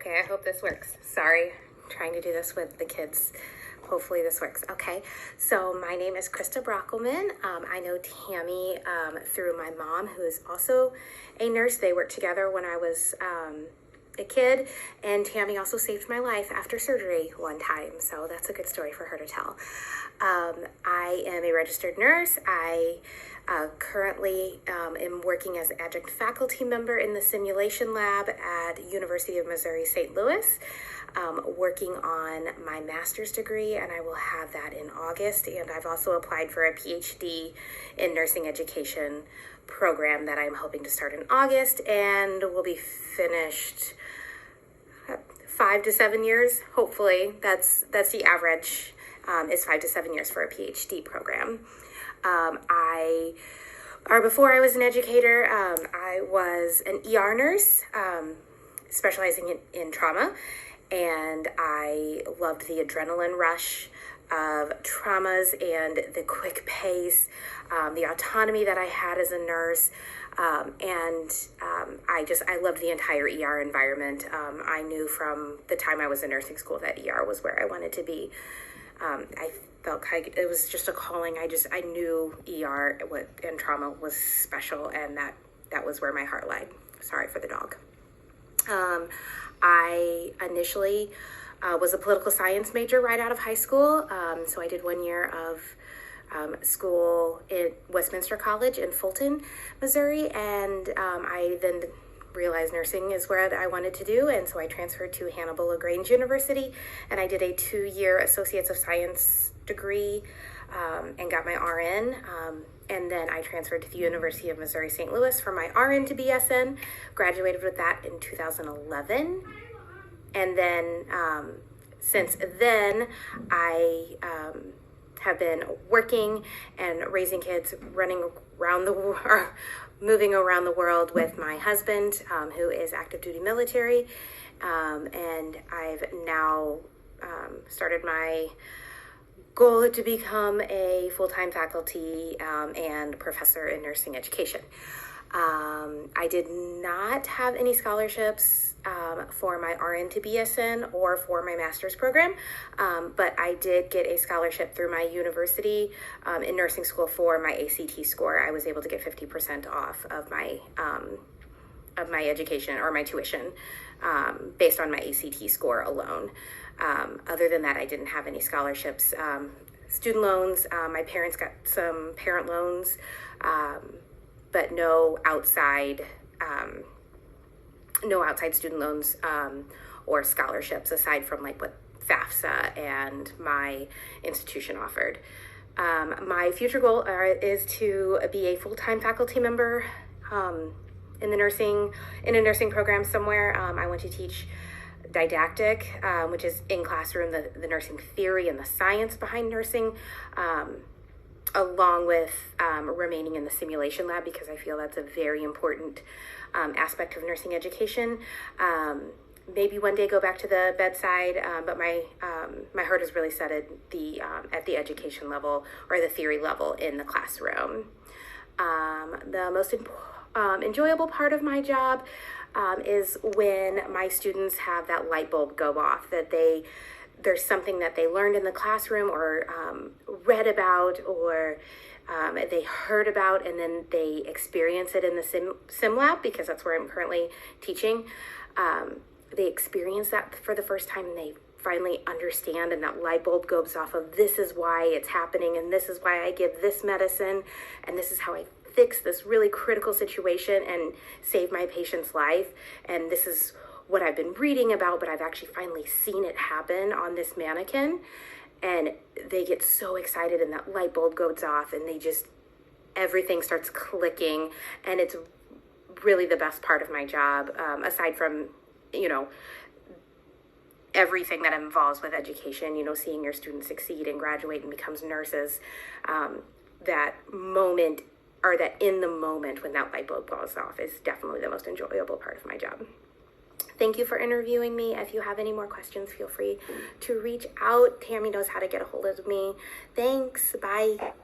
Okay, I hope this works. Sorry, I'm trying to do this with the kids. Hopefully this works. Okay, so my name is Krysta Brockelman. I know Tammy through my mom, who is also a nurse. They worked together when I was a kid, and Tammy also saved my life after surgery one time, so that's a good story for her to tell. I am a registered nurse. I currently am working as adjunct faculty member in the simulation lab at University of Missouri St. Louis, working on my master's degree, and I will have that in August. And I've also applied for a PhD in nursing education program that I'm hoping to start in August, and will be finished 5 to 7 years, hopefully. That's the average, is 5 to 7 years for a PhD program. Before I was an educator, I was an ER nurse, specializing in trauma, and I loved the adrenaline rush of traumas and the quick pace, the autonomy that I had as a nurse, I loved the entire ER environment. I knew from the time I was in nursing school that ER was where I wanted to be. I felt like it was just a calling. I knew ER and trauma was special, and that was where my heart lied. Sorry for the dog. I initially was a political science major right out of high school. So I did 1 year of school at Westminster College in Fulton, Missouri, and I then realized nursing is where I wanted to do, and so I transferred to Hannibal LaGrange University, and I did a 2-year Associates of Science degree and got my RN, and then I transferred to the University of Missouri St. Louis for my RN to BSN, graduated with that in 2011, and then since then I have been working and raising kids, moving around the world with my husband, who is active duty military, and I've now started my goal to become a full-time faculty and professor in nursing education. I did not have any scholarships for my RN to BSN or for my master's program, but I did get a scholarship through my university in nursing school for my ACT score. I was able to get 50% off of my education or my tuition based on my ACT score alone. Other than that, I didn't have any scholarships. Student loans, my parents got some parent loans, but no outside student loans or scholarships aside from like what FAFSA and my institution offered. My future goal is to be a full-time faculty member in a nursing program somewhere. I want to teach didactic, which is in classroom, the nursing theory and the science behind nursing, along with remaining in the simulation lab, because I feel that's a very important aspect of nursing education. Maybe one day go back to the bedside, but my heart is really set at the education level or the theory level in the classroom. The most enjoyable part of my job is when my students have that light bulb go off, that there's something that they learned in the classroom or read about or they heard about, and then they experience it in the sim lab, because that's where I'm currently teaching. They experience that for the first time, and they finally understand, and that light bulb goes off of, this is why it's happening, and this is why I give this medicine, and this is how I fix this really critical situation and save my patient's life, and this is what I've been reading about, but I've actually finally seen it happen on this mannequin. And they get so excited, and that light bulb goes off, and everything starts clicking, and it's really the best part of my job, aside from, everything that involves with education, seeing your students succeed and graduate and becomes nurses. That moment, or that in the moment when that light bulb goes off, is definitely the most enjoyable part of my job. Thank you for interviewing me. If you have any more questions, feel free to reach out. Tammy knows how to get a hold of me. Thanks. Bye.